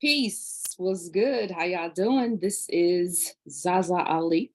Peace. What's good? How y'all doing? This is ZaZa Ali.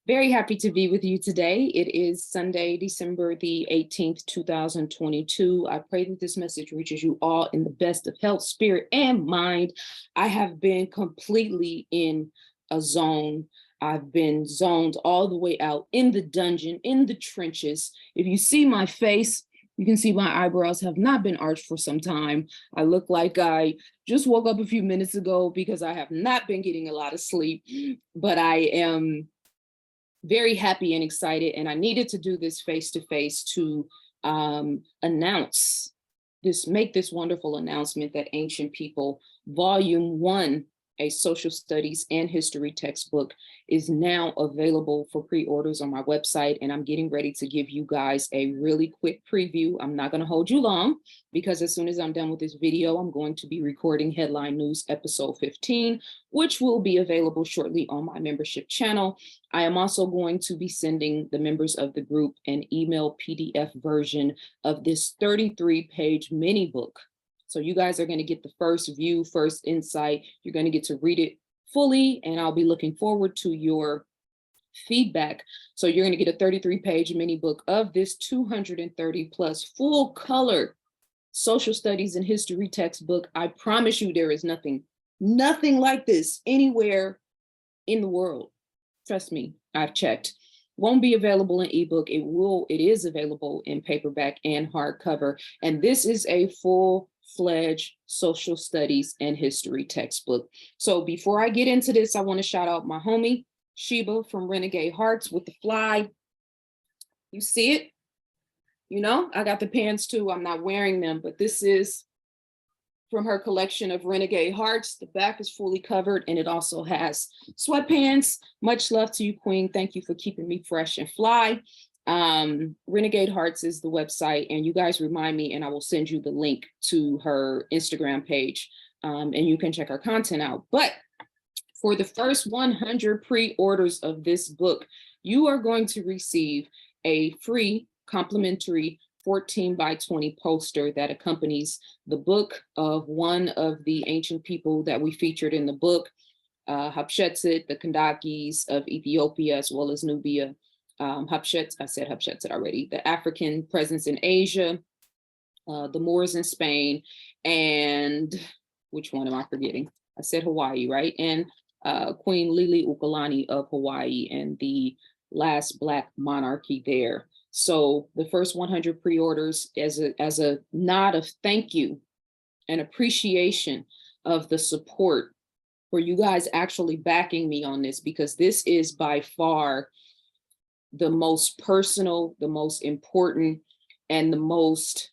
Very happy to be with you today. It is Sunday, December the 18th, 2022. I pray that this message reaches you all in the best of health, spirit, and mind. I have been completely in a zone. I've been zoned all the way out in the dungeon, in the trenches. If you see my face, you can see my eyebrows have not been arched for some time. I look like I just woke up a few minutes ago because I have not been getting a lot of sleep, but I am very happy and excited. And I needed to do this face-to-face to make this wonderful announcement that Ancient People, Volume 1, a social studies and history textbook, is now available for pre-orders on my website. And I'm getting ready to give you guys a really quick preview. I'm not going to hold you long because as soon as I'm done with this video, I'm going to be recording Headline News episode 15, which will be available shortly on my membership channel. I am also going to be sending the members of the group an email PDF version of this 33-page mini book. So you guys are going to get the first view, first insight. You're going to get to read it fully, and I'll be looking forward to your feedback. So you're going to get a 33-page mini book of this 230 plus full color social studies and history textbook. I promise you there is nothing like this anywhere in the world. Trust me, I've checked. Won't be available in ebook. It is available in paperback and hardcover. And this is a full-fledged social studies and history textbook. So before I get into this, I want to shout out my homie, Sheba from Renegade Hearts with the fly. You see it? You know, I got the pants too. I'm not wearing them, but this is from her collection of Renegade Hearts. The back is fully covered and it also has sweatpants. Much love to you, Queen. Thank you for keeping me fresh and fly. Renegade Hearts is the website, and you guys remind me and I will send you the link to her Instagram page, and you can check her content out. But for the first 100 pre-orders of this book, you are going to receive a free complimentary 14 by 20 poster that accompanies the book of one of the ancient people that we featured in the book, Hatshepsut, the Kandakis of Ethiopia, as well as Nubia. Hatshepsut, I said Hatshepsut already, the African presence in Asia, the Moors in Spain, and which one am I forgetting? I said Hawaii, right? And Queen Lili Ukulani of Hawaii and the last Black monarchy there. So the first 100 pre-orders as a nod of thank you and appreciation of the support for you guys actually backing me on this, because this is by far the most personal, the most important, and the most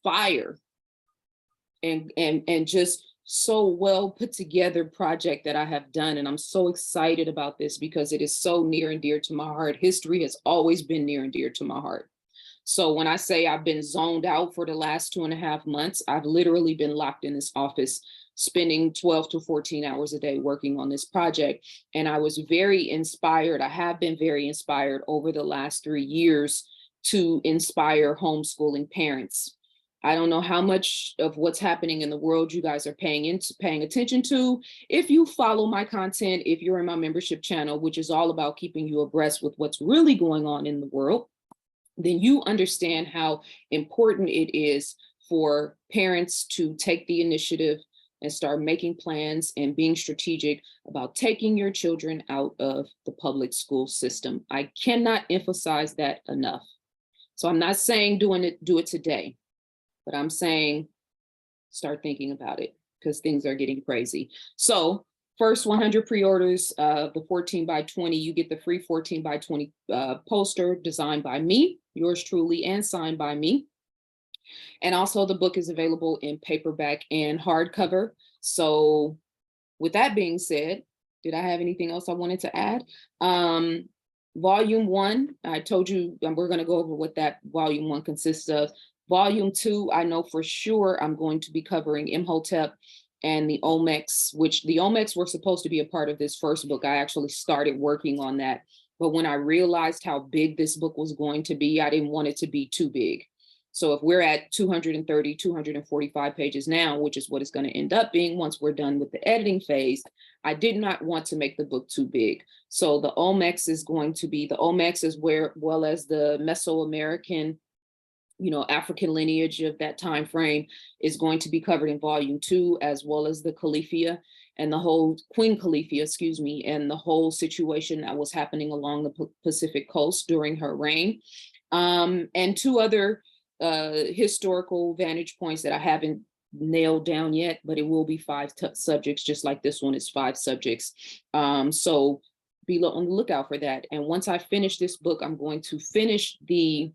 fire and just so well put together project that I have done. And I'm so excited about this because it is so near and dear to my heart. History has always been near and dear to my heart. So when I say I've been zoned out for the last 2.5 months, I've literally been locked in this office, spending 12 to 14 hours a day working on this project. And I was very inspired. I have been very inspired over the last 3 years to inspire homeschooling parents. I don't know how much of what's happening in the world you guys are paying attention to. If you follow my content, if you're in my membership channel, which is all about keeping you abreast with what's really going on in the world, then you understand how important it is for parents to take the initiative and start making plans and being strategic about taking your children out of the public school system. I cannot emphasize that enough. So I'm not saying do it today. But I'm saying start thinking about it because things are getting crazy. So first 100 pre-orders, the 14 by 20, you get the free 14 by 20 poster designed by me, yours truly, and signed by me. And also the book is available in paperback and hardcover. So with that being said, did I have anything else I wanted to add? Volume 1, I told you we're going to go over what that volume 1 consists of. Volume 2, I know for sure I'm going to be covering Imhotep and the Olmecs, which the Olmecs were supposed to be a part of this first book. I actually started working on that. But when I realized how big this book was going to be, I didn't want it to be too big. So if we're at 230, 245 pages now, which is what it's going to end up being once we're done with the editing phase, I did not want to make the book too big. So the Olmecs is going to be, the Olmecs as well as the Mesoamerican, African lineage of that time frame is going to be covered in volume 2, as well as the Califia and the whole Queen Califia, excuse me, and the whole situation that was happening along the Pacific coast during her reign. And 2 other historical vantage points that I haven't nailed down yet, but it will be 5 subjects, just like this one is 5 subjects. So be on the lookout for that. And once I finish this book, I'm going to finish the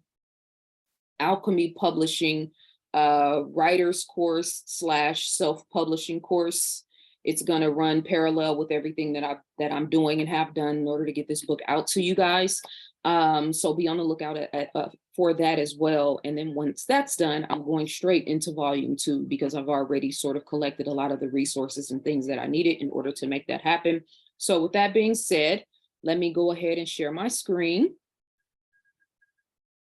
Alchemy Publishing writer's course / self-publishing course. It's going to run parallel with everything that I'm doing and have done in order to get this book out to you guys. So be on the lookout for that as well. And then once that's done, I'm going straight into volume 2, because I've already sort of collected a lot of the resources and things that I needed in order to make that happen. So with that being said, let me go ahead and share my screen.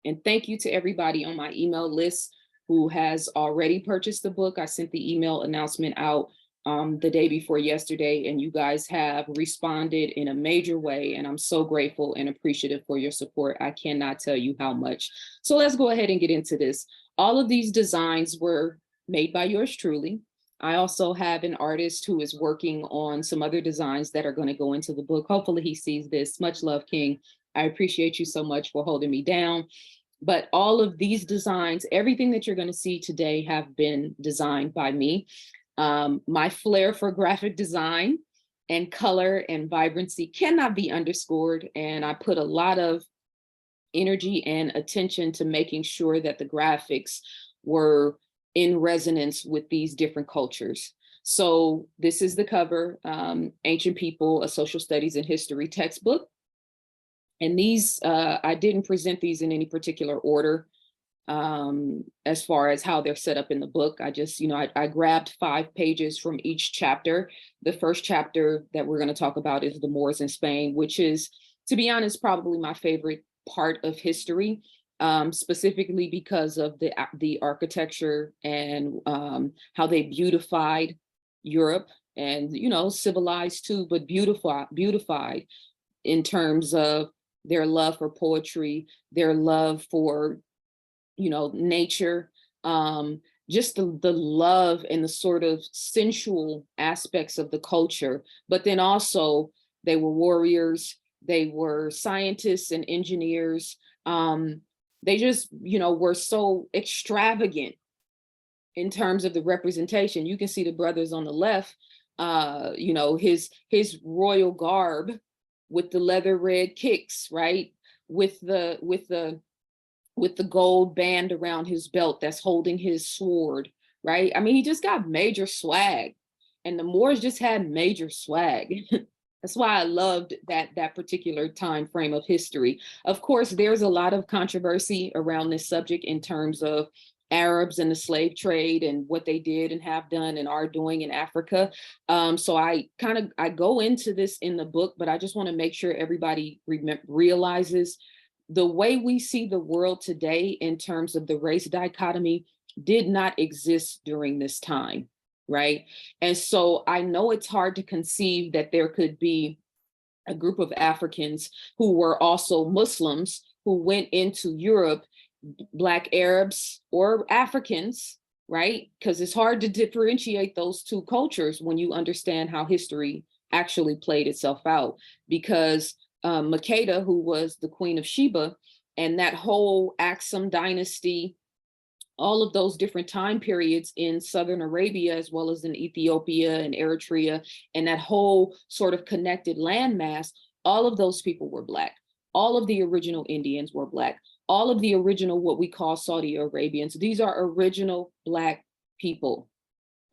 And thank you to everybody on my email list who has already purchased the book. I sent the email announcement out the day before yesterday, and you guys have responded in a major way. And I'm so grateful and appreciative for your support. I cannot tell you how much. So let's go ahead and get into this. All of these designs were made by yours truly. I also have an artist who is working on some other designs that are going to go into the book. Hopefully he sees this. Much love, King. I appreciate you so much for holding me down. But all of these designs, everything that you're going to see today have been designed by me. My flair for graphic design and color and vibrancy cannot be underscored. And I put a lot of energy and attention to making sure that the graphics were in resonance with these different cultures. So this is the cover, Ancient People, a Social Studies and History textbook. And these, I didn't present these in any particular order as far as how they're set up in the book. I just, I grabbed 5 pages from each chapter. The first chapter that we're going to talk about is the Moors in Spain, which is, to be honest, probably my favorite part of history, specifically because of the architecture and how they beautified Europe and, civilized too, but beautified in terms of their love for poetry, their love for, nature, just the love and the sort of sensual aspects of the culture. But then also they were warriors, they were scientists and engineers. They just, were so extravagant in terms of the representation. You can see the brothers on the left, his royal garb with the leather red kicks, right? With the gold band around his belt that's holding his sword, right? I mean, he just got major swag, and the Moors just had major swag. That's why I loved that particular time frame of history. Of course, there's a lot of controversy around this subject in terms of Arabs and the slave trade and what they did and have done and are doing in Africa. So I go into this in the book, but I just want to make sure everybody realizes the way we see the world today in terms of the race dichotomy did not exist during this time, right? And so I know it's hard to conceive that there could be a group of Africans who were also Muslims who went into Europe, Black Arabs or Africans, right? Because it's hard to differentiate those 2 cultures when you understand how history actually played itself out. Because Makeda, who was the Queen of Sheba, and that whole Aksum dynasty, all of those different time periods in Southern Arabia, as well as in Ethiopia and Eritrea, and that whole sort of connected landmass, all of those people were Black. All of the original Indians were Black. All of the original, what we call Saudi Arabians, these are original Black people.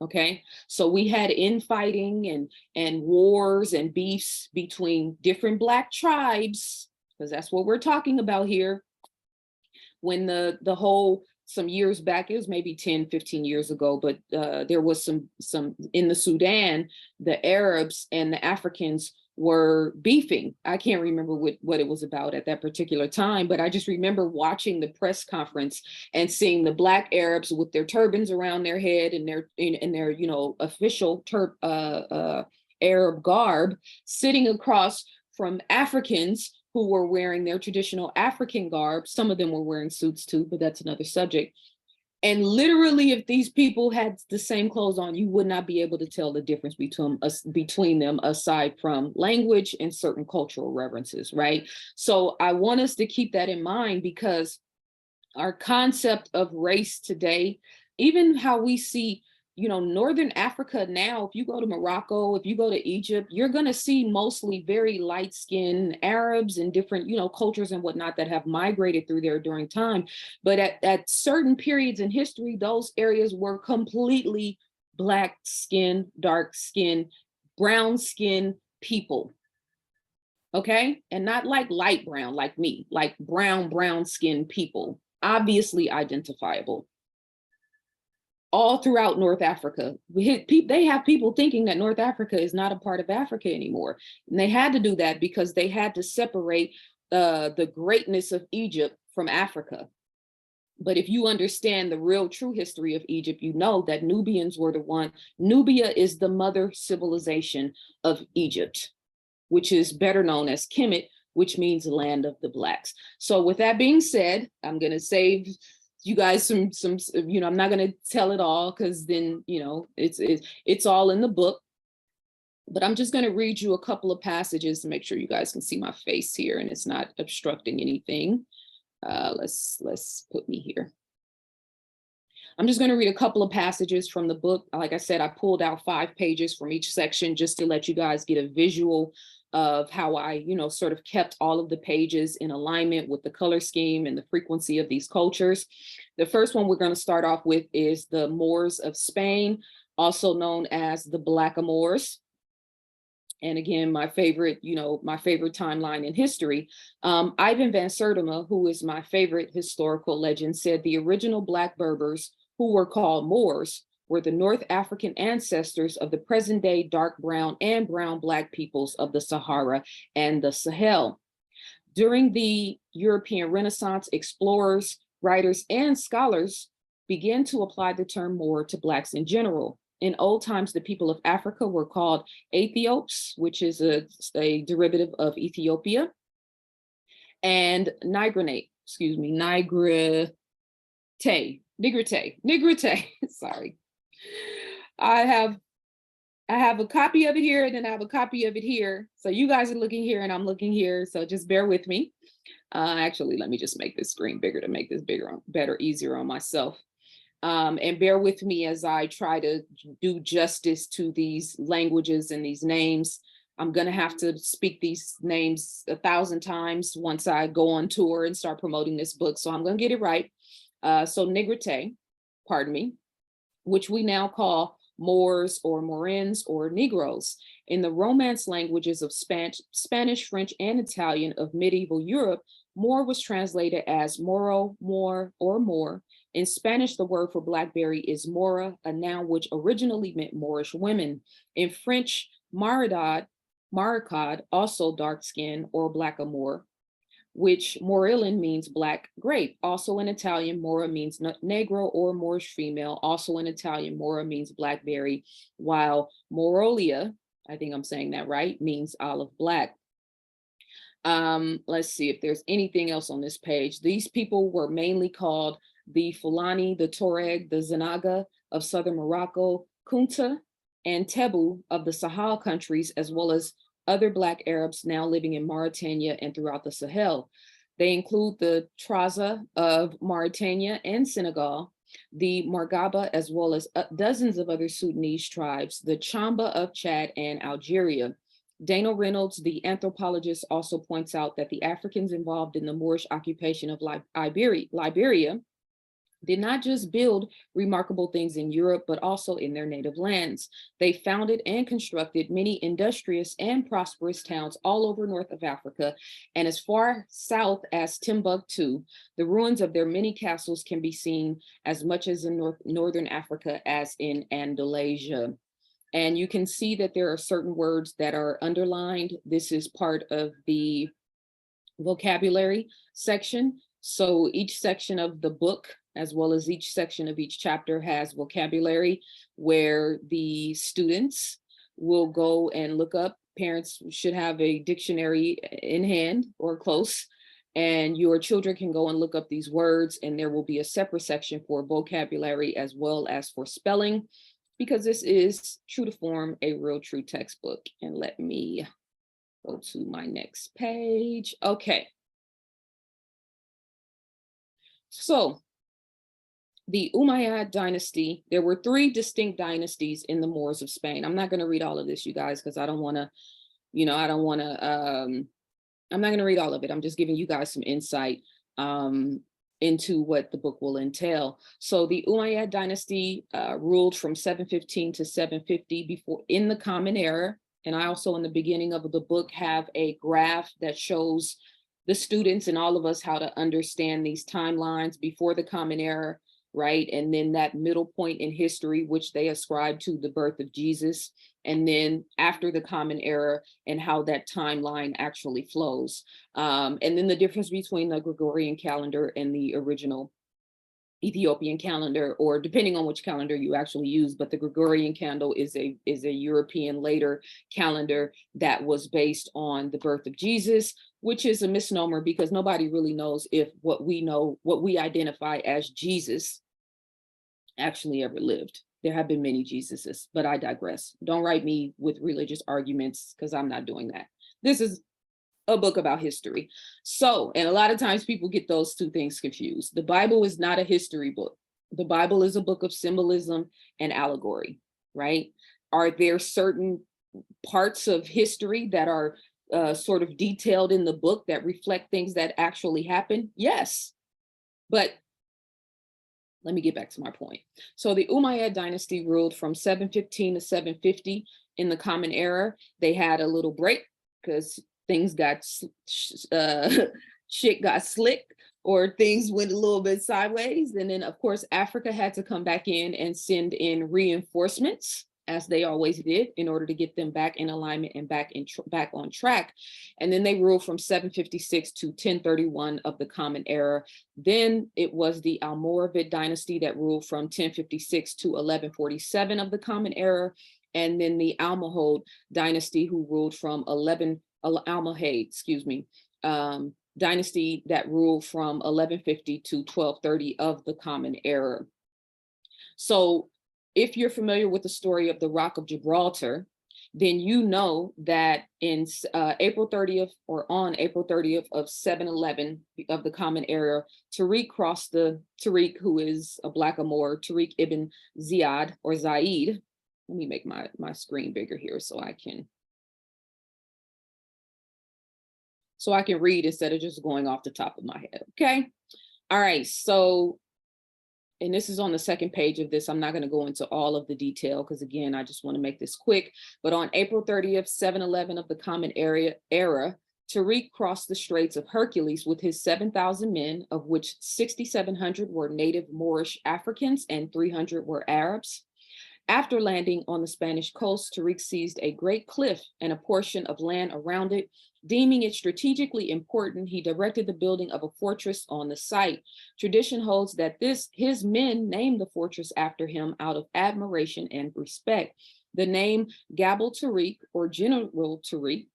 Okay, so we had infighting and wars and beefs between different Black tribes, because that's what we're talking about here. When the whole, some years back, it was maybe 10, 15 years ago, but there was some in the Sudan, the Arabs and the Africans were beefing. I can't remember what it was about at that particular time, but I just remember watching the press conference and seeing the Black Arabs with their turbans around their head and their you know, official Arab garb, sitting across from Africans who were wearing their traditional African garb. Some of them were wearing suits too, but that's another subject. And literally, if these people had the same clothes on, you would not be able to tell the difference between them, aside from language and certain cultural references, right? So I want us to keep that in mind, because our concept of race today, even how we see, you know, Northern Africa now, if you go to Morocco, if you go to Egypt, you're going to see mostly very light-skinned Arabs and different, you know, cultures and whatnot that have migrated through there during time. But at certain periods in history, those areas were completely Black skin, dark skin, brown skin people. Okay? And not like light brown like me, like brown skin people, obviously identifiable. All throughout North Africa. They have people thinking that North Africa is not a part of Africa anymore. And they had to do that because they had to separate the greatness of Egypt from Africa. But if you understand the real true history of Egypt, you know that Nubians were the one. Nubia is the mother civilization of Egypt, which is better known as Kemet, which means land of the Blacks. So with that being said, I'm going to save you guys some, you know, I'm not going to tell it all, because then, you know, it's all in the book. But I'm just going to read you a couple of passages to make sure you guys can see my face here and it's not obstructing anything. Let's put me here. I'm just going to read a couple of passages from the book. Like I said, I pulled out 5 pages from each section just to let you guys get a visual of how I, you know, sort of kept all of the pages in alignment with the color scheme and the frequency of these cultures. The first one we're going to start off with is the Moors of Spain, also known as the Blackamoors. And again, my favorite, you know, my favorite timeline in history. Ivan van Sertima, who is my favorite historical legend, said the original Black Berbers, who were called Moors, were the North African ancestors of the present day dark brown and brown Black peoples of the Sahara and the Sahel. During the European Renaissance, explorers, writers, and scholars began to apply the term Moor to Blacks in general. In old times, the people of Africa were called Ethiops, which is a derivative of Ethiopia, and Nigrite, sorry. I have a copy of it here, and then I have a copy of it here. So you guys are looking here and I'm looking here, so just bear with me. Actually, let me just make this screen bigger to make this better, easier on myself. And bear with me as I try to do justice to these languages and these names. I'm gonna have to speak these names 1,000 times once I go on tour and start promoting this book, so I'm gonna get it right. So Nigrite, pardon me, which we now call Moors or Morins or Negroes. In the Romance languages of Spanish, French, and Italian of medieval Europe, Moor was translated as Moro, Moor, or Moor. In Spanish, the word for Blackberry is mora, a noun which originally meant Moorish women. In French, maricade, also dark skin or blackamoor, which Morillan means black grape. Also in Italian, mora means negro or Moorish female. Also in Italian, mora means blackberry, while morolia, I think I'm saying that right, means olive black. Let's see if there's anything else on this page. These people were mainly called the Fulani, the Tuareg, the Zanaga of southern Morocco, Kunta, and Tebu of the Sahel countries, as well as other Black Arabs now living in Mauritania and throughout the Sahel. They include the Traza of Mauritania and Senegal, the Margaba, as well as dozens of other Sudanese tribes, the Chamba of Chad and Algeria. Dana Reynolds, the anthropologist, also points out that the Africans involved in the Moorish occupation of Liberia did not just build remarkable things in Europe, but also in their native lands. They founded and constructed many industrious and prosperous towns all over north of Africa, and as far south as Timbuktu. The ruins of their many castles can be seen as much as in northern Africa as in Andalusia. And you can see that there are certain words that are underlined. This is part of the vocabulary section. So each section of the book, as well as each section of each chapter, has vocabulary where the students will go and look up. Parents should have a dictionary in hand or close, and your children can go and look up these words, and there will be a separate section for vocabulary as well as for spelling, because this is true to form a real true textbook. And let me go to my next page. Okay. So the Umayyad dynasty, there were 3 distinct dynasties in the Moors of Spain. I'm not going to read all of this, you guys, because I don't want to, I'm not going to read all of it. I'm just giving you guys some insight into what the book will entail. So the Umayyad dynasty ruled from 715 to 750 before in the Common Era. And I also, in the beginning of the book, have a graph that shows the students and all of us how to understand these timelines before the Common Era, right? And then that middle point in history, which they ascribe to the birth of Jesus, and then after the Common Era and how that timeline actually flows. And then the difference between the Gregorian calendar and the original Ethiopian calendar, or depending on which calendar you actually use, but the Gregorian calendar is a European later calendar that was based on the birth of Jesus, which is a misnomer because nobody really knows if what we identify as Jesus actually ever lived. There have been many Jesuses, but I digress. Don't write me with religious arguments because I'm not doing that. This is a book about history. So, and a lot of times people get those 2 things confused. The Bible is not a history book. The Bible is a book of symbolism and allegory, right? Are there certain parts of history that are sort of detailed in the book that reflect things that actually happened? Yes, but let me get back to my point. So the Umayyad dynasty ruled from 715 to 750 in the Common Era. They had a little break because things got shit got slick, or things went a little bit sideways. And then of course, Africa had to come back in and send in reinforcements, as they always did, in order to get them back in alignment and back on track. And then they ruled from 756 to 1031 of the Common Era. Then it was the Almoravid dynasty that ruled from 1056 to 1147 of the Common Era. And then the Almohad dynasty, who ruled from dynasty that ruled from 1150 to 1230 of the Common Era. So if you're familiar with the story of the Rock of Gibraltar, then you know that in April 30th or on April 30th of 711 of the Common Era, Tariq, who is a Blackamoor, Tariq ibn Ziyad or Zaid. Let me make my screen bigger here so I can read instead of just going off the top of my head, okay? All right, so, and this is on the second page of this. I'm not gonna go into all of the detail because again, I just wanna make this quick, but on April 30th, 711 of the Common Era, Tariq crossed the Straits of Hercules with his 7,000 men, of which 6,700 were native Moorish Africans and 300 were Arabs. After landing on the Spanish coast, Tariq seized a great cliff and a portion of land around it. Deeming it strategically important, he directed the building of a fortress on the site. Tradition holds that his men named the fortress after him out of admiration and respect. The name Gabal Tariq, or General Tariq,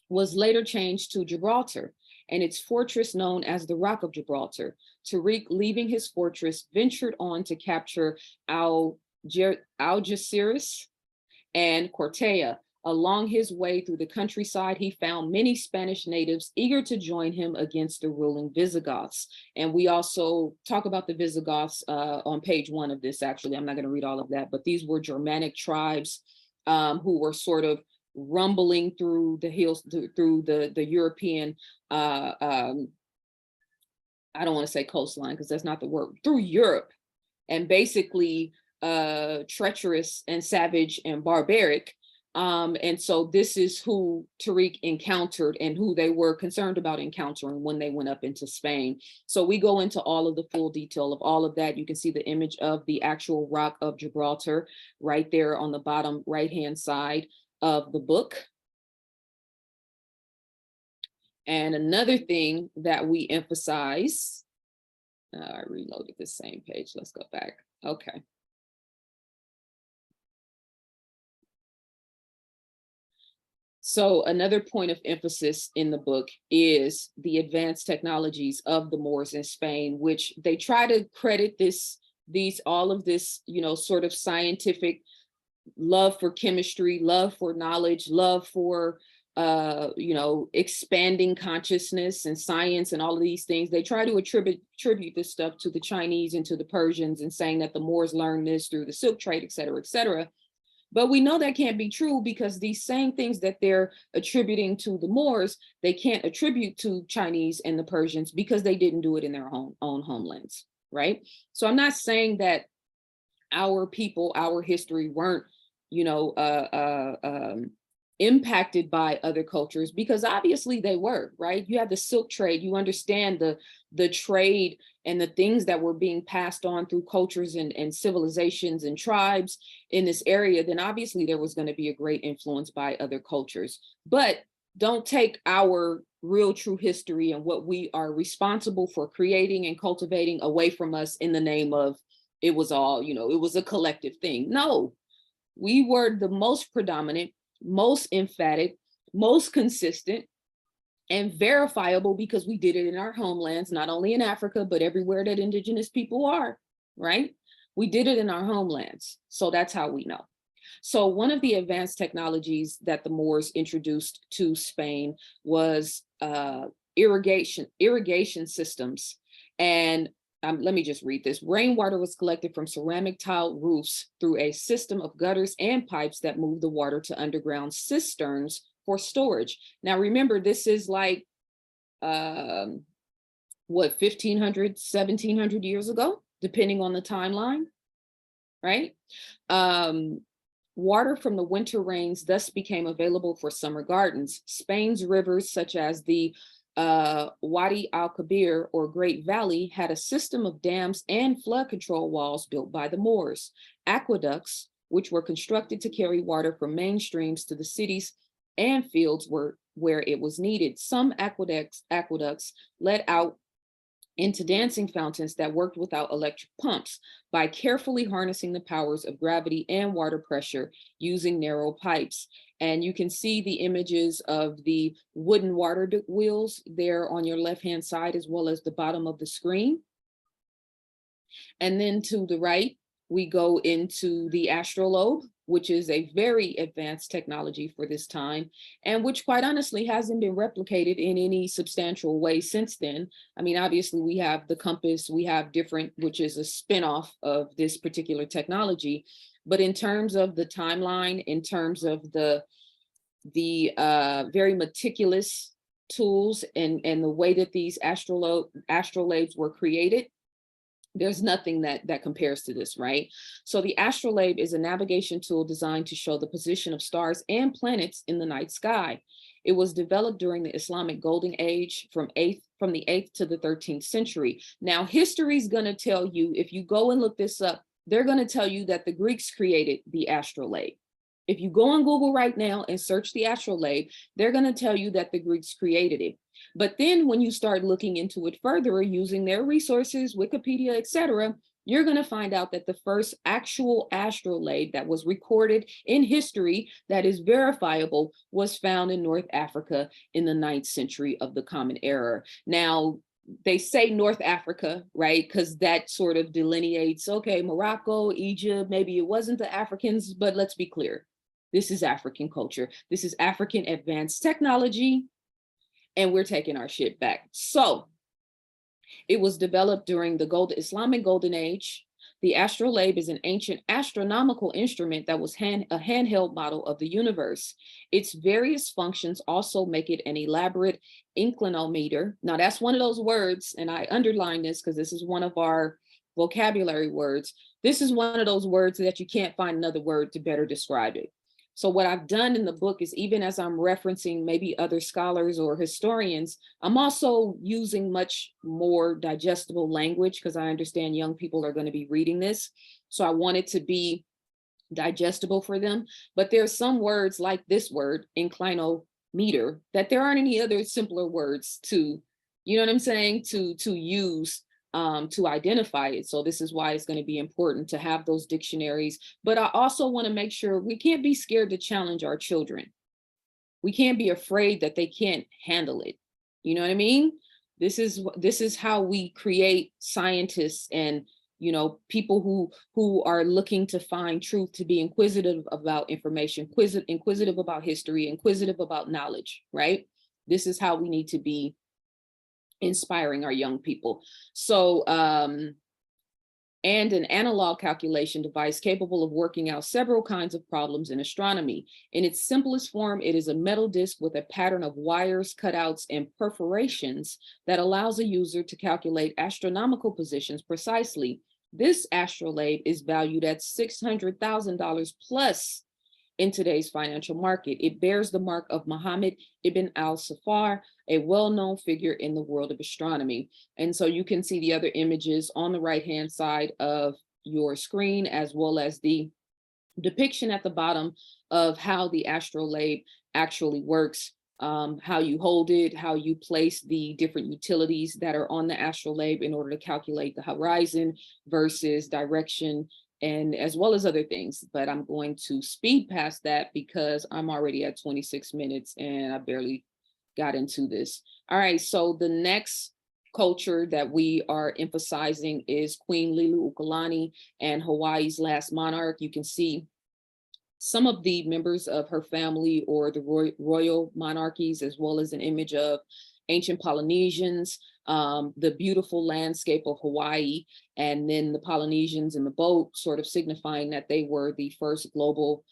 was later changed to Gibraltar, and its fortress known as the Rock of Gibraltar. Tariq, leaving his fortress, ventured on to capture Algeciras and Cortea. Along his way through the countryside, he found many Spanish natives eager to join him against the ruling Visigoths. And we also talk about the Visigoths on page 1 of this, actually. I'm not going to read all of that, but these were Germanic tribes who were sort of rumbling through the hills, through the European, I don't want to say coastline because that's not the word, through Europe, and basically treacherous and savage and barbaric, And so this is who Tariq encountered and who they were concerned about encountering when they went up into Spain. So we go into all of the full detail of all of that. You can see the image of the actual Rock of Gibraltar right there on the bottom right-hand side of the book. And another thing that we emphasize, I reloaded the same page. Let's go back. Okay. So another point of emphasis in the book is the advanced technologies of the Moors in Spain, which they try to credit all of this, sort of scientific love for chemistry, love for knowledge, love for expanding consciousness and science and all of these things. They try to attribute this stuff to the Chinese and to the Persians, and saying that the Moors learned this through the silk trade, et cetera, et cetera. But we know that can't be true, because these same things that they're attributing to the Moors, they can't attribute to Chinese and the Persians, because they didn't do it in their own homelands, right? So I'm not saying that our people, our history weren't, impacted by other cultures, because obviously they were, right? You have the silk trade, you understand the trade and the things that were being passed on through cultures and civilizations and tribes in this area, then obviously there was going to be a great influence by other cultures. But don't take our real true history and what we are responsible for creating and cultivating away from us in the name of it was all, it was a collective thing. No, we were the most predominant, most emphatic, most consistent, and verifiable, because we did it in our homelands, not only in Africa, but everywhere that indigenous people are, right? We did it in our homelands. So that's how we know. So one of the advanced technologies that the Moors introduced to Spain was irrigation systems. And let me just read this. Rainwater was collected from ceramic tile roofs through a system of gutters and pipes that moved the water to underground cisterns for storage. Now, remember, this is like, 1,500, 1,700 years ago, depending on the timeline, right? Water from the winter rains thus became available for summer gardens. Spain's rivers, such as the Wadi al-Kabir, or Great Valley, had a system of dams and flood control walls built by the Moors. Aqueducts, which were constructed to carry water from main streams to the cities and fields where it was needed. Some aqueducts led out into dancing fountains that worked without electric pumps by carefully harnessing the powers of gravity and water pressure using narrow pipes. And you can see the images of the wooden water wheels there on your left-hand side, as well as the bottom of the screen. And then to the right, we go into the astrolabe, which is a very advanced technology for this time, and which quite honestly hasn't been replicated in any substantial way since then. I mean, obviously we have the compass, we have different, which is a spinoff of this particular technology. But in terms of the timeline, in terms of the very meticulous tools and the way that these astrolabes were created, there's nothing that compares to this, right? So the astrolabe is a navigation tool designed to show the position of stars and planets in the night sky. It was developed during the Islamic Golden Age from the 8th to the 13th century. Now, history's gonna tell you, if you go and look this up, they're gonna tell you that the Greeks created the astrolabe. If you go on Google right now and search the astrolabe, they're gonna tell you that the Greeks created it. But then when you start looking into it further, using their resources, Wikipedia, etc., you're going to find out that the first actual astrolabe that was recorded in history that is verifiable was found in North Africa in the 9th century of the Common Era. Now, they say North Africa, right? Because that sort of delineates, okay, Morocco, Egypt, maybe it wasn't the Africans, but let's be clear. This is African culture. This is African advanced technology. And we're taking our shit back. So it was developed during the Islamic Golden Age. The astrolabe is an ancient astronomical instrument that was a handheld model of the universe. Its various functions also make it an elaborate inclinometer. Now that's one of those words, and I underline this because this is one of our vocabulary words. This is one of those words that you can't find another word to better describe it. So what I've done in the book is, even as I'm referencing maybe other scholars or historians, I'm also using much more digestible language, because I understand young people are going to be reading this. So I want it to be digestible for them. But there's some words like this word, inclinometer, that there aren't any other simpler words to, you know what I'm saying, to use to identify it. So this is why it's going to be important to have those dictionaries. But I also want to make sure we can't be scared to challenge our children. We can't be afraid that they can't handle it. You know what I mean? This is how we create scientists and, you know, people who are looking to find truth, to be inquisitive about information, inquisitive about history, inquisitive about knowledge, right? This is how we need to be inspiring our young people. So and an analog calculation device capable of working out several kinds of problems in astronomy. In its simplest form, it is a metal disc with a pattern of wires, cutouts, and perforations that allows a user to calculate astronomical positions precisely. This astrolabe is valued at $600,000 plus in today's financial market. It bears the mark of Muhammad ibn al-Safar, a well-known figure in the world of astronomy. And so you can see the other images on the right-hand side of your screen, as well as the depiction at the bottom of how the astrolabe actually works, how you hold it, how you place the different utilities that are on the astrolabe in order to calculate the horizon versus direction, and as well as other things. But I'm going to speed past that because I'm already at 26 minutes and I barely got into this. All right, so the next culture that we are emphasizing is Queen Liliuokalani and Hawaii's last monarch. You can see some of the members of her family or the royal monarchies, as well as an image of ancient Polynesians, the beautiful landscape of Hawaii, and then the Polynesians in the boat, sort of signifying that they were the first global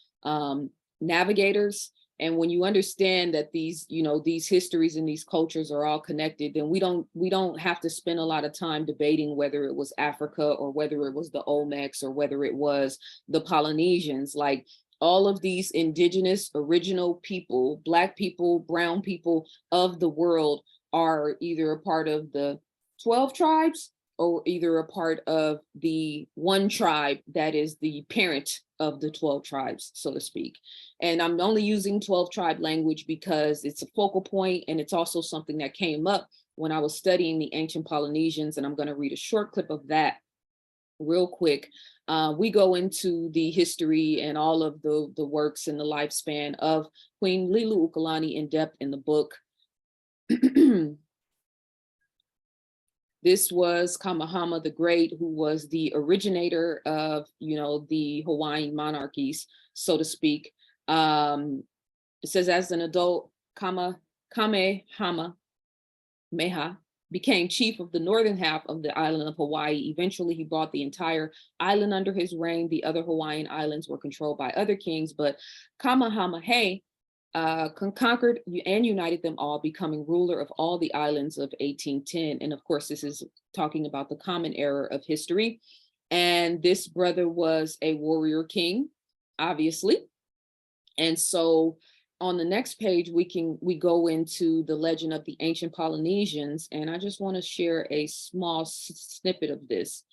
navigators. And when you understand that these, you know, these histories and these cultures are all connected, then we don't have to spend a lot of time debating whether it was Africa or whether it was the Olmecs or whether it was the Polynesians. Like, all of these indigenous original people, Black people, brown people of the world are either a part of the 12 tribes or either a part of the one tribe that is the parent of the 12 tribes, so to speak. And I'm only using 12 tribe language because it's a focal point, and it's also something that came up when I was studying the ancient Polynesians, and I'm going to read a short clip of that real quick. We go into the history and all of the works and the lifespan of Queen Liliuokalani in depth in the book. This was Kamahama the Great, who was the originator of, you know, the Hawaiian monarchies, so to speak. It says, as an adult, Kamehameha became chief of the northern half of the island of Hawaii. Eventually, he brought the entire island under his reign. The other Hawaiian islands were controlled by other kings, but Kamehameha conquered and united them all, becoming ruler of all the islands of 1810. And of course, this is talking about the common era of history. And this brother was a warrior king, obviously. And so on the next page, we go into the legend of the ancient Polynesians, and I just want to share a small snippet of this.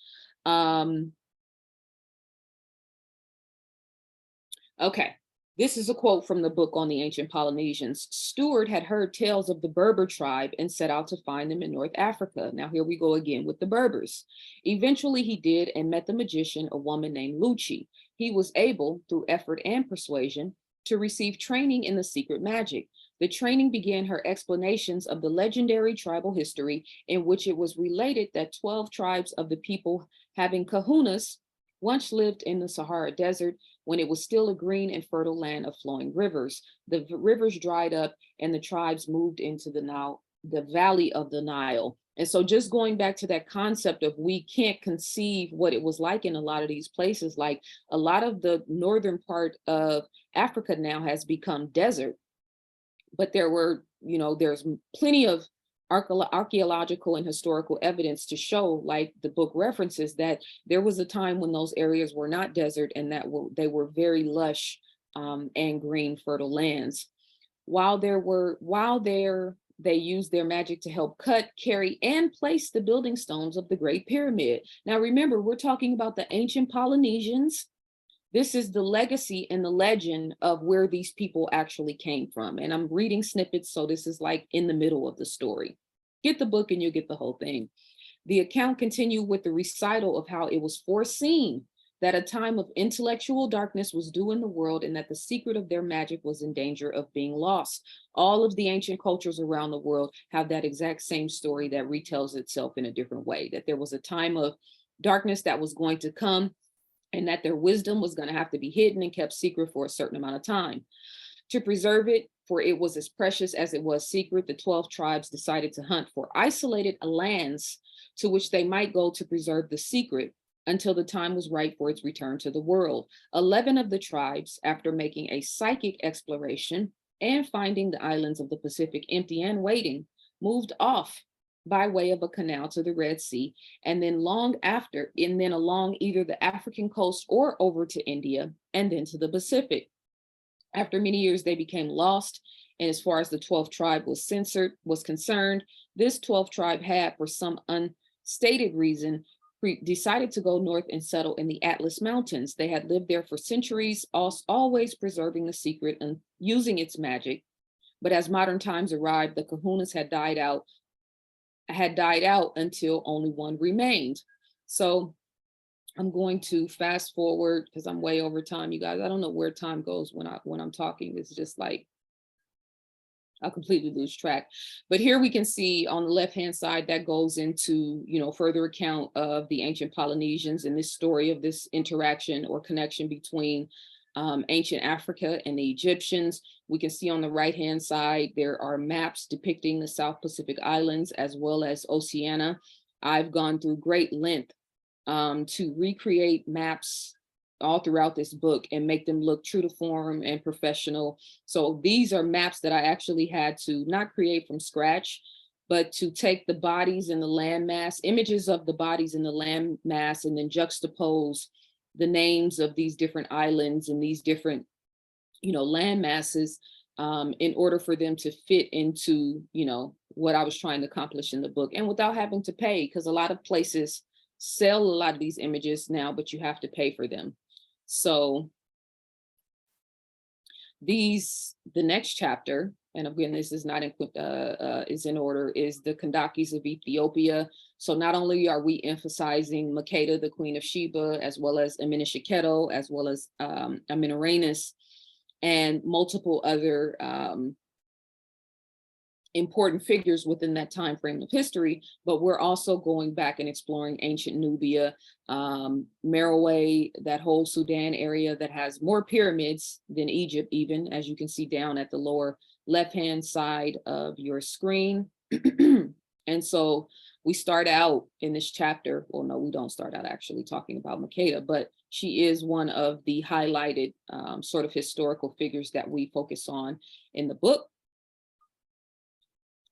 Okay, this is a quote from the book on the ancient Polynesians. Stuart had heard tales of the Berber tribe and set out to find them in North Africa. Now here we go again with the Berbers. Eventually he did, and met the magician, a woman named Luchi. He was able, through effort and persuasion, to receive training in the secret magic. The training began her explanations of the legendary tribal history, in which it was related that 12 tribes of the people having kahunas once lived in the Sahara Desert when it was still a green and fertile land of flowing rivers. The rivers dried up and the tribes moved into the valley of the Nile. And so just going back to that concept of, we can't conceive what it was like in a lot of these places. Like, a lot of the northern part of Africa now has become desert, but there's plenty of archaeological and historical evidence to show, like the book references, that there was a time when those areas were not desert and that they were very lush and green fertile lands. They used their magic to help cut, carry, and place the building stones of the Great Pyramid. Now remember, we're talking about the ancient Polynesians. This is the legacy and the legend of where these people actually came from. And I'm reading snippets, so this is like in the middle of the story. Get the book and you'll get the whole thing. The account continued with the recital of how it was foreseen that a time of intellectual darkness was due in the world and that the secret of their magic was in danger of being lost. All of the ancient cultures around the world have that exact same story that retells itself in a different way, that there was a time of darkness that was going to come and that their wisdom was going to have to be hidden and kept secret for a certain amount of time. To preserve it, for it was as precious as it was secret, the 12 tribes decided to hunt for isolated lands to which they might go to preserve the secret until the time was right for its return to the world. 11 of the tribes, after making a psychic exploration and finding the islands of the Pacific empty and waiting, moved off by way of a canal to the Red Sea, and then along either the African coast or over to India, and then to the Pacific. After many years, they became lost, and as far as the 12th tribe was concerned, this 12th tribe had, for some unstated reason, decided to go north and settle in the Atlas Mountains. They had lived there for centuries, always preserving the secret and using its magic. But as modern times arrived, the kahunas had died out until only one remained. So I'm going to fast forward because I'm way over time, you guys. I don't know where time goes when I'm talking. It's just like I'll completely lose track. But here we can see on the left-hand side that goes into, further account of the ancient Polynesians and this story of this interaction or connection between ancient Africa and the Egyptians. We can see on the right-hand side, there are maps depicting the South Pacific Islands as well as Oceania. I've gone through great length to recreate maps all throughout this book and make them look true to form and professional. So these are maps that I actually had to not create from scratch, but to take the bodies and the landmass, images of the bodies in the landmass, and then juxtapose the names of these different islands and these different, land masses in order for them to fit into, what I was trying to accomplish in the book, and without having to pay, because a lot of places sell a lot of these images now, but you have to pay for them. So the next chapter, and again, this is not is in order, is the Kandakis of Ethiopia. So not only are we emphasizing Makeda, the Queen of Sheba, as well as Amenishiketo, as well as Amenorhanes, and multiple other important figures within that time frame of history, but we're also going back and exploring ancient Nubia, Meroe, that whole Sudan area that has more pyramids than Egypt, even, as you can see down at the lower left-hand side of your screen. And so we start out in this chapter, well, no, we don't start out actually talking about Makeda, but she is one of the highlighted sort of historical figures that we focus on in the book.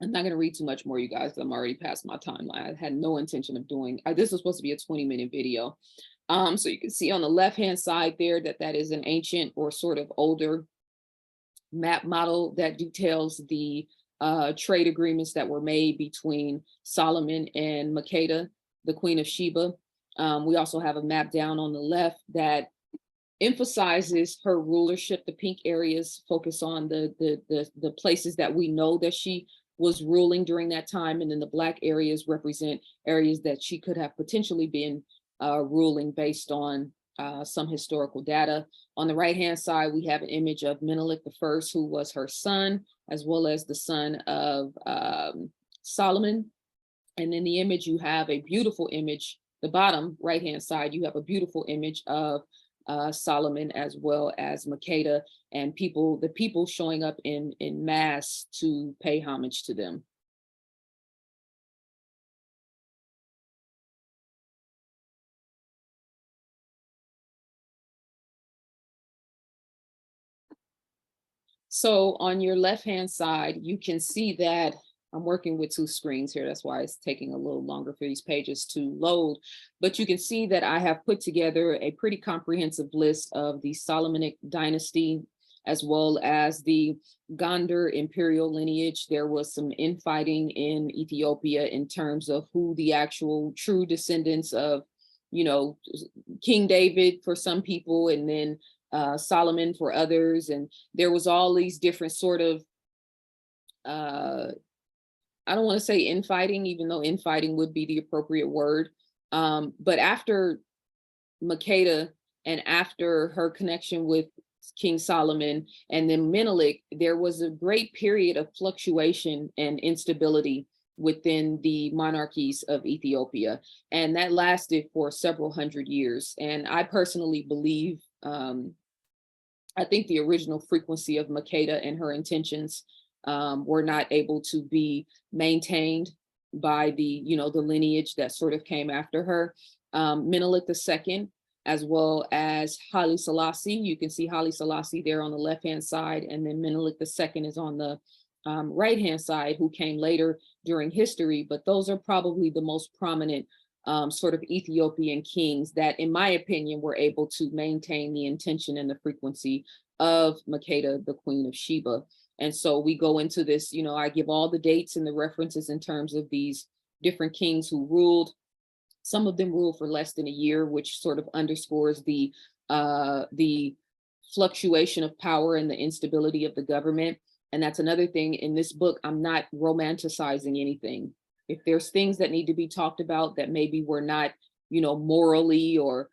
I'm not going to read too much more, you guys. I'm already past my timeline. I had no intention of doing, this was supposed to be a 20-minute video. So you can see on the left-hand side there that is an ancient or sort of older map model that details the trade agreements that were made between Solomon and Makeda, the Queen of Sheba. We also have a map down on the left that emphasizes her rulership. The pink areas focus on the places that we know that she was ruling during that time, and then the black areas represent areas that she could have potentially been ruling based on some historical data. On the right-hand side, we have an image of Menelik I, who was her son, as well as the son of Solomon. And in the image, you have a beautiful image, the bottom right-hand side, you have a beautiful image of Solomon as well as Makeda, and the people showing up in mass to pay homage to them. So on your left-hand side, you can see that I'm working with two screens here. That's why it's taking a little longer for these pages to load. But you can see that I have put together a pretty comprehensive list of the Solomonic dynasty as well as the Gondar imperial lineage. There was some infighting in Ethiopia in terms of who the actual true descendants of, you know, King David for some people, and then Solomon for others. And there was all these different sort of, I don't want to say infighting, even though infighting would be the appropriate word. But after Makeda and after her connection with King Solomon and then Menelik, there was a great period of fluctuation and instability within the monarchies of Ethiopia. And that lasted for several hundred years. And I personally believe, I think the original frequency of Makeda and her intentions were not able to be maintained by the, you know, the lineage that sort of came after her. Menelik II, as well as Haile Selassie. You can see Haile Selassie there on the left-hand side, and then Menelik II is on the right-hand side, who came later during history, but those are probably the most prominent sort of Ethiopian kings that, in my opinion, were able to maintain the intention and the frequency of Makeda, the Queen of Sheba. And so we go into this, you know, I give all the dates and the references in terms of these different kings who ruled. Some of them ruled for less than a year, which sort of underscores the fluctuation of power and the instability of the government. And that's another thing in this book, I'm not romanticizing anything. If there's things that need to be talked about that maybe were not, you know, morally or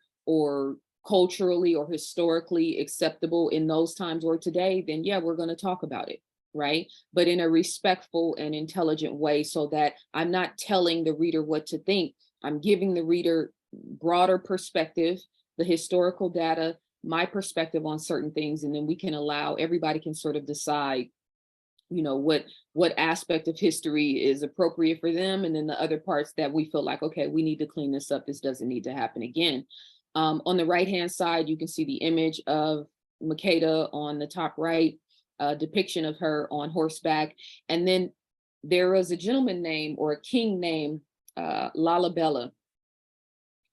culturally or historically acceptable in those times or today, then yeah, we're going to talk about it, right? But in a respectful and intelligent way, so that I'm not telling the reader what to think. I'm giving the reader broader perspective, the historical data, my perspective on certain things, and then we can allow, everybody can sort of decide, you know, what aspect of history is appropriate for them, and then the other parts that we feel like, okay, we need to clean this up. This doesn't need to happen again. On the right-hand side, you can see the image of Makeda on the top right, depiction of her on horseback. And then there was a gentleman named, or a king named Lalibela.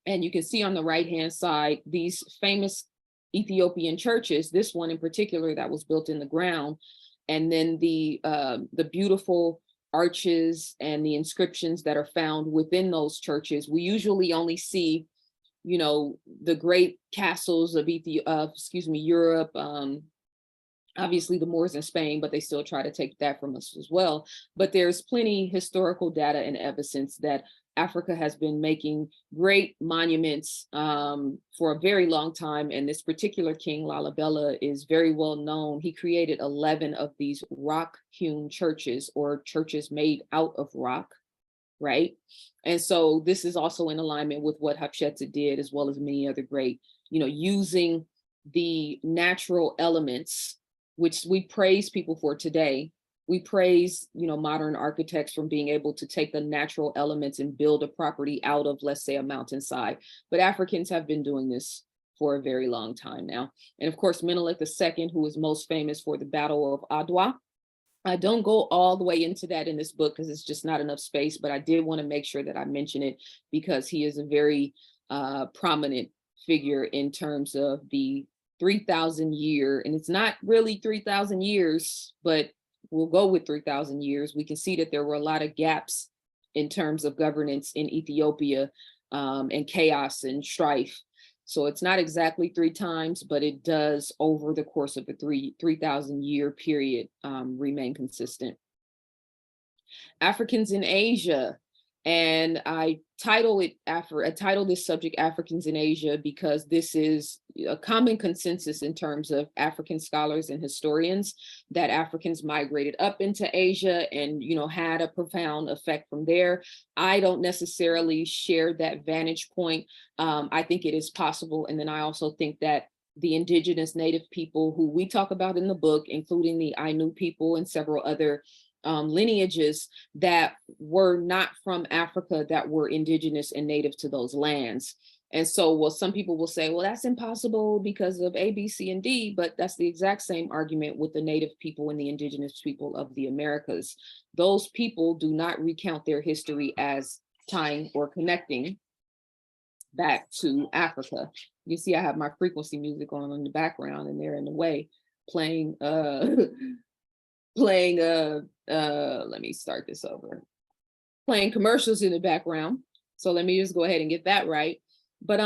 And you can see on the right-hand side, these famous Ethiopian churches, this one in particular that was built in the ground, and then the beautiful arches and the inscriptions that are found within those churches. We usually only see, you know, the great castles of Europe, obviously the Moors in Spain, but they still try to take that from us as well. But there's plenty historical data and evidence that Africa has been making great monuments for a very long time. And this particular king, Lalibela, is very well known. He created 11 of these rock-hewn churches, or churches made out of rock, right? And so this is also in alignment with what Hatshepsut did, as well as many other great, you know, using the natural elements, which we praise people for today. We praise, you know, modern architects from being able to take the natural elements and build a property out of, let's say, a mountainside. But Africans have been doing this for a very long time now. And of course, Menelik II, who is most famous for the Battle of Adwa. I don't go all the way into that in this book because it's just not enough space, but I did want to make sure that I mention it because he is a very prominent figure in terms of the 3,000 year, and it's not really 3,000 years, but we'll go with 3,000 years. We can see that there were a lot of gaps in terms of governance in Ethiopia and chaos and strife. So it's not exactly 3 times, but it does over the course of a 3,000 year period remain consistent. Africans in Asia. And I titled this subject Africans in Asia because this is a common consensus in terms of African scholars and historians that Africans migrated up into Asia and, you know, had a profound effect from there. I don't necessarily share that vantage point. I think it is possible. And then I also think that the indigenous native people who we talk about in the book, including the Ainu people and several other lineages that were not from Africa, that were indigenous and native to those lands. And so, well, some people will say, well, that's impossible because of A, B, C, and D, but that's the exact same argument with the native people and the indigenous people of the Americas. Those people do not recount their history as tying or connecting back to Africa. You see, I have my frequency music on in the background and they're in the way. playing playing let me start this over. Playing commercials in the background. So let me just go ahead and get that right. But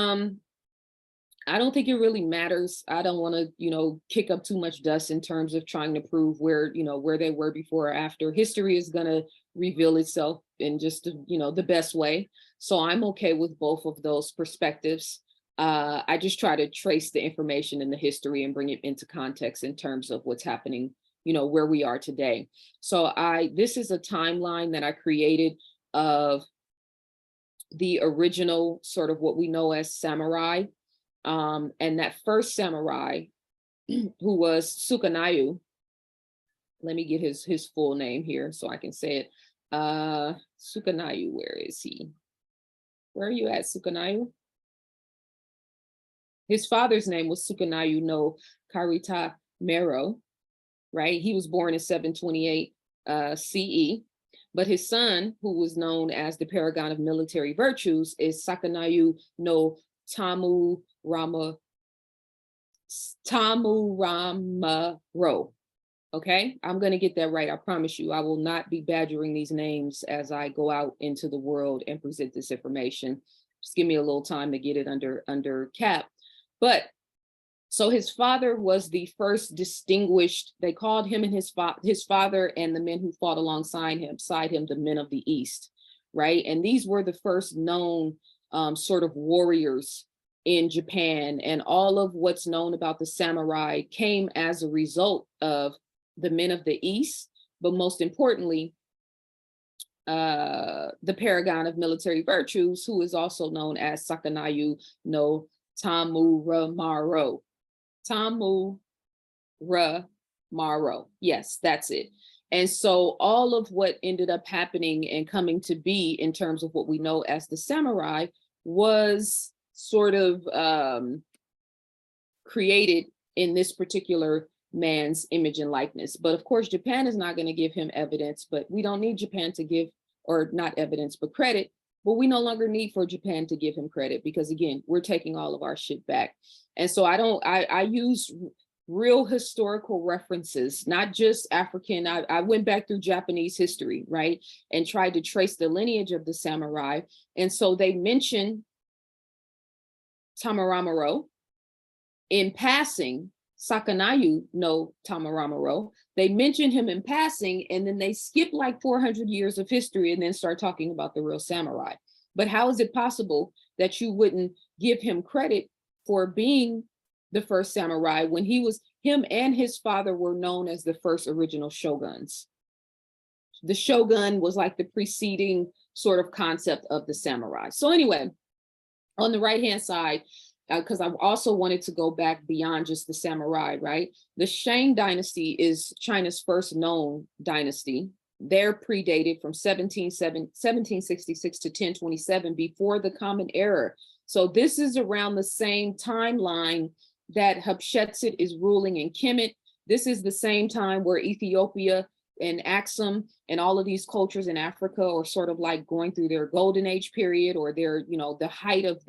I don't think it really matters. I don't want to, kick up too much dust in terms of trying to prove where they were before or after. History is going to reveal itself in just, the best way. So I'm okay with both of those perspectives. I just try to trace the information in the history and bring it into context in terms of what's happening, where we are today. So this is a timeline that I created of the original sort of what we know as samurai. And that first samurai, who was Sukanayu, let me get his full name here so I can say it. Sukanayu, where is he? Where are you at, Sukanayu? His father's name was Sukanayu no Karita Mero, right? He was born in 728 CE, but his son, who was known as the paragon of military virtues, is Sakanayu no Tamuramaro. Okay, I'm going to get that right. I promise you, I will not be badgering these names as I go out into the world and present this information. Just give me a little time to get it under cap. But so his father was the first distinguished, they called him and his father and the men who fought alongside him, the men of the East, right? And these were the first known sort of warriors in Japan. And all of what's known about the samurai came as a result of the men of the East, but most importantly, the paragon of military virtues, who is also known as Sakanayu no Tamuramaro. Tamuramaro. Yes, that's it. And so all of what ended up happening and coming to be in terms of what we know as the samurai was sort of created in this particular man's image and likeness. But of course, Japan is not going to give him evidence, but we don't need Japan to give, or not evidence, but credit. But we no longer need for Japan to give him credit because, again, we're taking all of our shit back. And so I use real historical references, not just African. I went back through Japanese history, right, and tried to trace the lineage of the samurai. And so they mention Tamuramaro in passing, Sakanayu no Tamuramaro. They mention him in passing, and then they skip like 400 years of history and then start talking about the real samurai. But how is it possible that you wouldn't give him credit for being the first samurai when him and his father were known as the first original shoguns? The shogun was like the preceding sort of concept of the samurai. So anyway, on the right-hand side, because I also wanted to go back beyond just the samurai, right? The Shang Dynasty is China's first known dynasty. They're predated from 1766 to 1027 before the Common Era. So this is around the same timeline that Hatshepsut is ruling in Kemet. This is the same time where Ethiopia and Aksum and all of these cultures in Africa are sort of like going through their golden age period, or their, the height of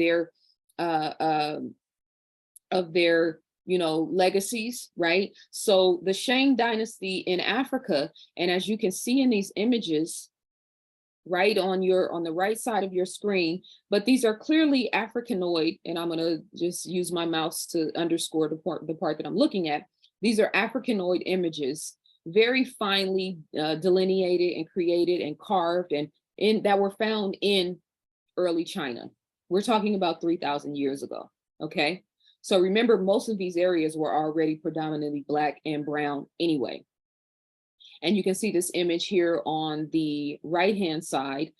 their legacies, right? So the Shang Dynasty in Africa, and as you can see in these images, right on the right side of your screen, but these are clearly Africanoid, and I'm gonna just use my mouse to underscore the part that I'm looking at. These are Africanoid images, very finely delineated and created and carved, and that were found in early China. We're talking about 3,000 years ago, okay? So remember, most of these areas were already predominantly Black and brown anyway. And you can see this image here on the right-hand side,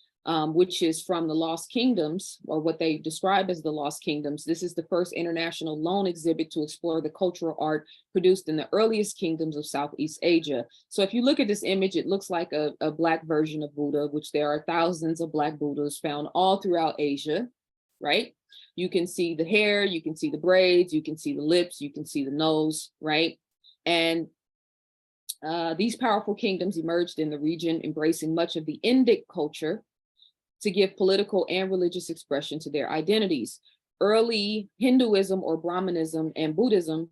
which is from the Lost Kingdoms, or what they describe as the Lost Kingdoms. This is the first international lone exhibit to explore the cultural art produced in the earliest kingdoms of Southeast Asia. So if you look at this image, it looks like a Black version of Buddha, which there are thousands of Black Buddhas found all throughout Asia, right? You can see the hair, you can see the braids, you can see the lips, you can see the nose, right? And these powerful kingdoms emerged in the region, embracing much of the Indic culture to give political and religious expression to their identities. Early Hinduism or Brahmanism and Buddhism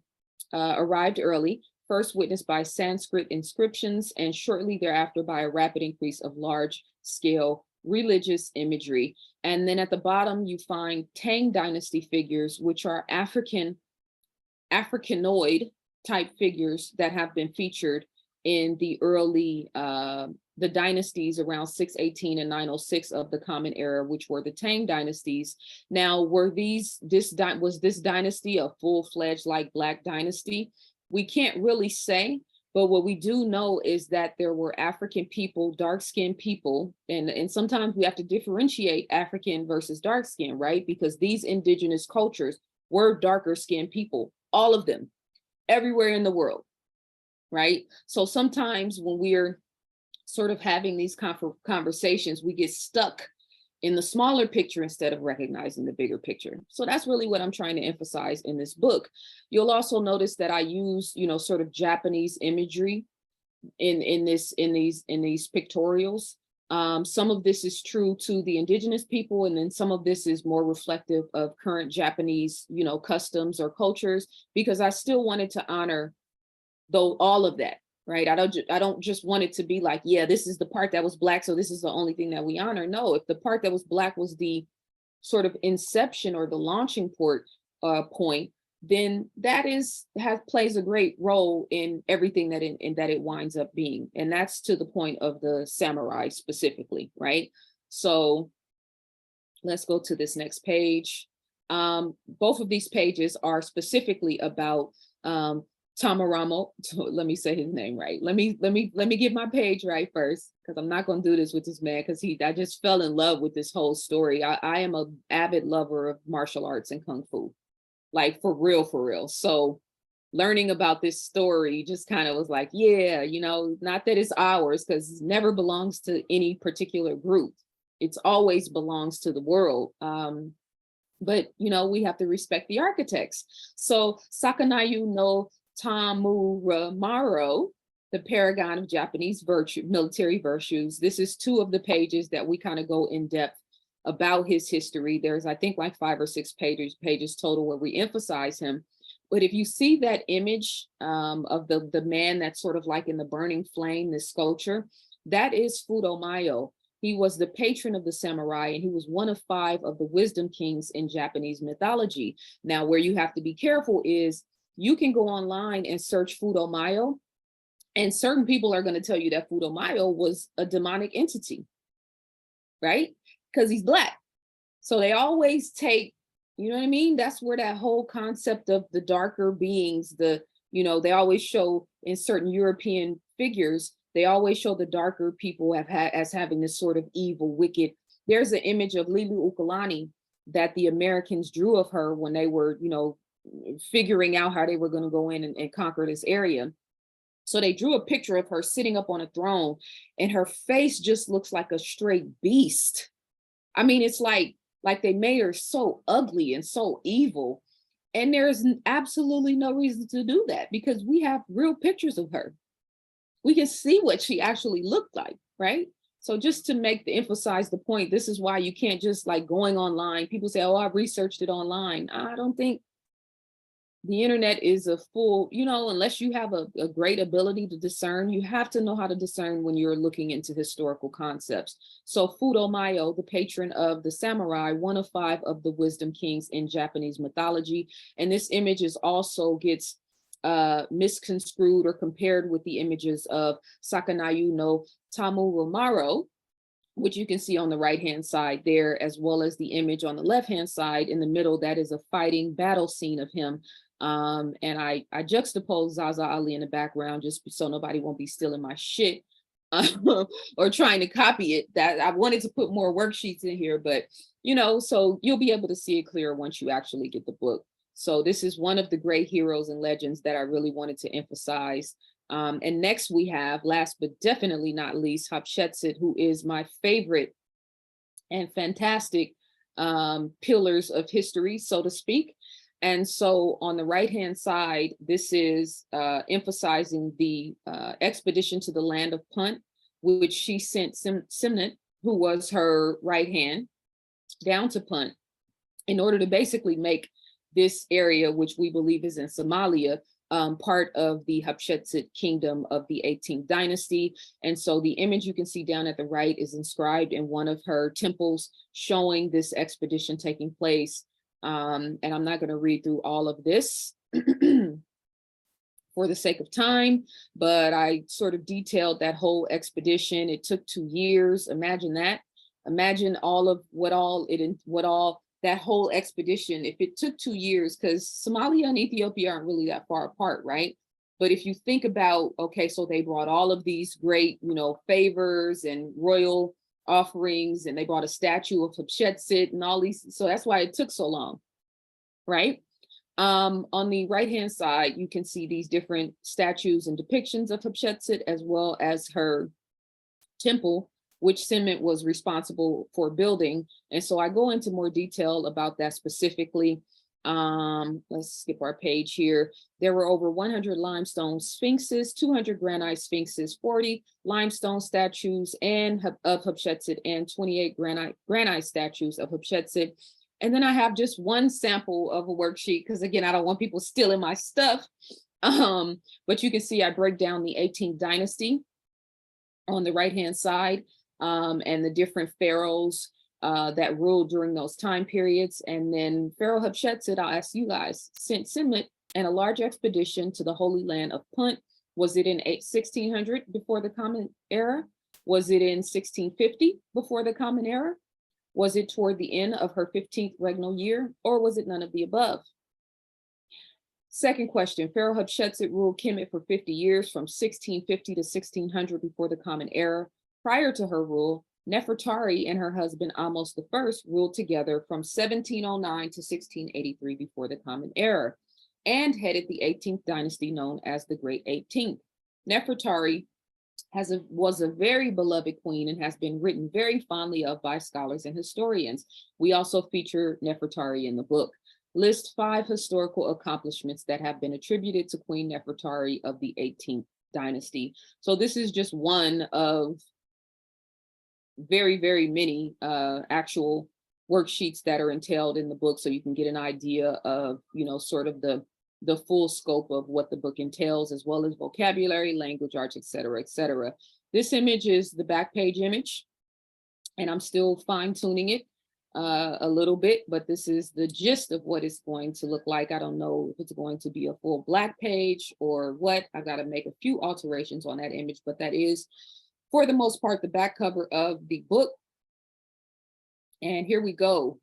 arrived early, first witnessed by Sanskrit inscriptions, and shortly thereafter by a rapid increase of large-scale religious imagery. And then at the bottom, you find Tang Dynasty figures, which are Africanoid type figures that have been featured in the early, the dynasties around 618 and 906 of the Common Era, which were the Tang dynasties. Now, was this dynasty a full-fledged like Black dynasty? We can't really say, but what we do know is that there were African people, dark-skinned people, and sometimes we have to differentiate African versus dark-skinned, right? Because these indigenous cultures were darker-skinned people, all of them, everywhere in the world, right? So sometimes when we're sort of having these conversations, we get stuck in the smaller picture instead of recognizing the bigger picture. So that's really what I'm trying to emphasize in this book. You'll also notice that I use, sort of Japanese imagery in these pictorials. Some of this is true to the indigenous people, and then some of this is more reflective of current Japanese, customs or cultures, because I still wanted to honor all of that. Right. I don't just want it to be like, yeah, this is the part that was Black, so this is the only thing that we honor. No, if the part that was Black was the sort of inception or the launching point, then that plays a great role in everything that it winds up being. And that's to the point of the samurai specifically, right? So let's go to this next page. Both of these pages are specifically about Tamaramo, let me say his name right. Let me get my page right first, because I'm not going to do this with this man, because I just fell in love with this whole story. I am an avid lover of martial arts and kung fu, like for real. So learning about this story just kind of was like, yeah, not that it's ours, because it never belongs to any particular group. It's always belongs to the world. But we have to respect the architects. So Sakanayu no Tamuramaro, the paragon of Japanese military virtues. This is 2 of the pages that we kind of go in depth about his history. There's, I think, like 5 or 6 pages total where we emphasize him. But if you see that image of the man that's sort of like in the burning flame, this sculpture, that is Fudomayo. He was the patron of the samurai, and he was one of 5 of the wisdom kings in Japanese mythology. Now, where you have to be careful is you can go online and search Fudomayo, and certain people are going to tell you that Fudomayo was a demonic entity, right? Because he's Black. So they always take, you know what I mean? That's where that whole concept of the darker beings, they always show in certain European figures, they always show the darker people as having this sort of evil, wicked. There's an image of Lilu Ukulani that the Americans drew of her when they were, figuring out how they were going to go in and conquer this area. So they drew a picture of her sitting up on a throne, and her face just looks like a straight beast. I mean, it's like they made her so ugly and so evil. And there's absolutely no reason to do that, because we have real pictures of her. We can see what she actually looked like, right? So just to emphasize the point, this is why you can't just like going online. People say, oh, I've researched it online. I don't think the internet is a full, unless you have a great ability to discern, you have to know how to discern when you're looking into historical concepts. So Fudomayo, the patron of the samurai, one of 5 of the wisdom kings in Japanese mythology. And this image also gets misconstrued or compared with the images of Sakanayu no Tamuramaro, which you can see on the right-hand side there, as well as the image on the left-hand side in the middle. That is a fighting battle scene of him. And I juxtapose ZaZa Ali in the background just so nobody won't be stealing my shit or trying to copy it. That I wanted to put more worksheets in here, but so you'll be able to see it clearer once you actually get the book. So this is one of the great heroes and legends that I really wanted to emphasize. And next we have, last but definitely not least, Hatshepsut, who is my favorite and fantastic pillars of history, so to speak. And so on the right-hand side, this is emphasizing the expedition to the land of Punt, which she sent Simnit, who was her right hand, down to Punt in order to basically make this area, which we believe is in Somalia, part of the Hatshepsut kingdom of the 18th dynasty. And so the image you can see down at the right is inscribed in one of her temples, showing this expedition taking place. And I'm not going to read through all of this for the sake of time, but I sort of detailed that whole expedition. It took 2 years. Imagine that. Imagine all of what all that whole expedition, if it took 2 years, because Somalia and Ethiopia aren't really that far apart, right? But if you think about, okay, so they brought all of these great, favors and royal offerings, and they brought a statue of Hatshepsut and all these, so that's why it took so long, right? On the right-hand side, you can see these different statues and depictions of Hatshepsut, as well as her temple, which Semet was responsible for building. And so I go into more detail about that specifically. Let's skip our page here. There were over 100 limestone sphinxes, 200 granite sphinxes, 40 limestone statues of Hatshepsut, and 28 granite statues of Hatshepsut. And then I have just one sample of a worksheet, because again, I don't want people stealing my stuff. But you can see I break down the 18th dynasty on the right-hand side, and the different pharaohs that ruled during those time periods. And then Pharaoh Hatshepsut, I'll ask you guys, sent Semet and a large expedition to the Holy Land of Punt. Was it in 1600 before the Common Era? Was it in 1650 before the Common Era? Was it toward the end of her 15th regnal year, or was it none of the above? Second question, Pharaoh Hatshepsut ruled Kemet for 50 years, from 1650 to 1600 before the Common Era. Prior to her rule, Nefertari and her husband Ahmose I ruled together from 1709 to 1683 before the Common Era, and headed the 18th dynasty known as the Great 18th. Nefertari was a very beloved queen and has been written very fondly of by scholars and historians. We also feature Nefertari in the book. List 5 historical accomplishments that have been attributed to Queen Nefertari of the 18th dynasty. So this is just one of very, very many actual worksheets that are entailed in the book, so you can get an idea of, sort of the full scope of what the book entails, as well as vocabulary, language arts, et cetera, et cetera. This image is the back page image, and I'm still fine-tuning it a little bit, but this is the gist of what it's going to look like. I don't know if it's going to be a full black page or what. I got to make a few alterations on that image, but that is, for the most part, the back cover of the book. And here we go.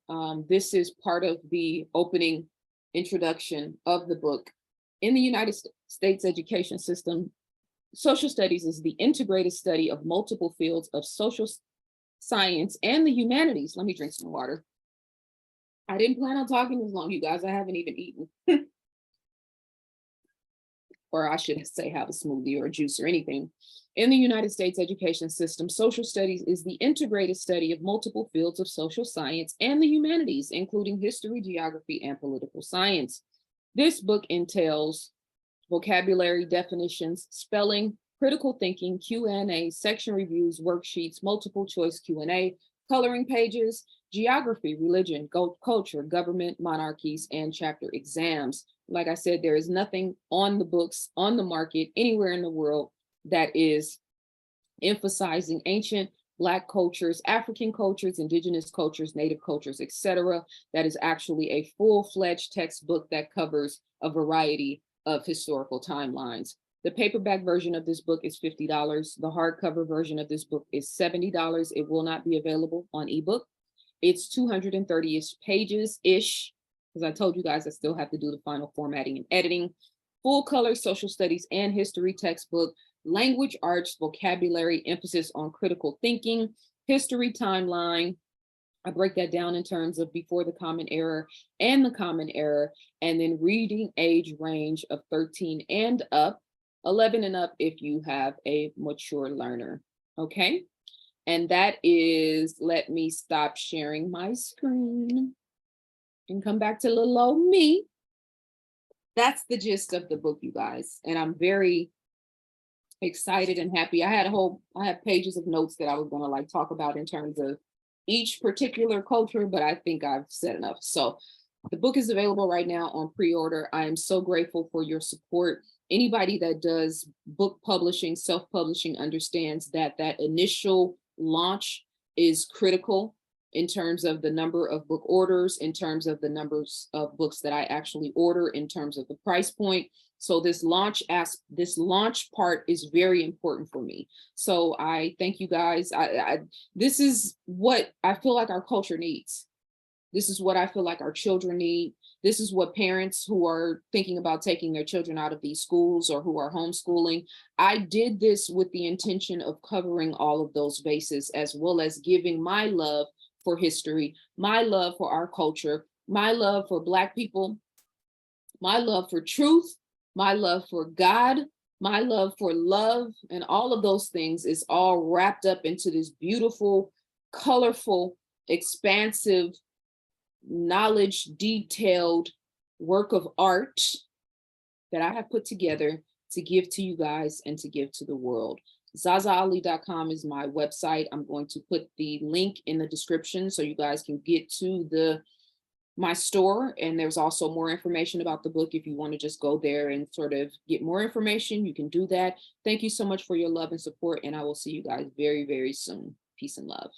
This is part of the opening introduction of the book. In the United States education system, social studies is the integrated study of multiple fields of social science and the humanities. Let me drink some water. I didn't plan on talking this long, you guys. I haven't even eaten. Or I should say have a smoothie or a juice or anything. In the United States education system, social studies is the integrated study of multiple fields of social science and the humanities, including history, geography, and political science. This book entails vocabulary, definitions, spelling, critical thinking, Q&A, section reviews, worksheets, multiple choice Q&A, coloring pages, geography, religion, culture, government, monarchies, and chapter exams. Like I said, there is nothing on the books, on the market, anywhere in the world that is emphasizing ancient Black cultures, African cultures, indigenous cultures, native cultures, etc. That is actually a full-fledged textbook that covers a variety of historical timelines. The paperback version of this book is $50. The hardcover version of this book is $70. It will not be available on ebook. It's 230-ish pages-ish, because I told you guys I still have to do the final formatting and editing. Full color social studies and history textbook, language arts, vocabulary, emphasis on critical thinking, history timeline. I break that down in terms of before the Common Era and the Common Era, and then reading age range of 13 and up, 11 and up if you have a mature learner, okay? And that is, let me stop sharing my screen and come back to little old me. That's the gist of the book, you guys. And I'm very excited and happy. I have pages of notes that I was gonna like talk about in terms of each particular culture, but I think I've said enough. So The book is available right now on pre-order. I am so grateful for your support. Anybody that does book publishing, self-publishing, understands that that initial launch is critical in terms of the number of book orders, in terms of the numbers of books that I actually order, in terms of the price point. So this launch part is very important for me. So I thank you guys. This is what I feel like our culture needs. This is what I feel like our children need. This is what parents who are thinking about taking their children out of these schools or who are homeschooling. I did this with the intention of covering all of those bases, as well as giving my love for history, my love for our culture, my love for Black people, my love for truth, my love for God, my love for love, and all of those things is all wrapped up into this beautiful, colorful, expansive, knowledge detailed work of art that I have put together to give to you guys and to give to the world. ZaZaAli.com is my website. I'm going to put the link in the description so you guys can get to my store, and there's also more information about the book. If you want to just go there and sort of get more information, you can do that. Thank you so much for your love and support, and I will see you guys very, very soon. Peace and love.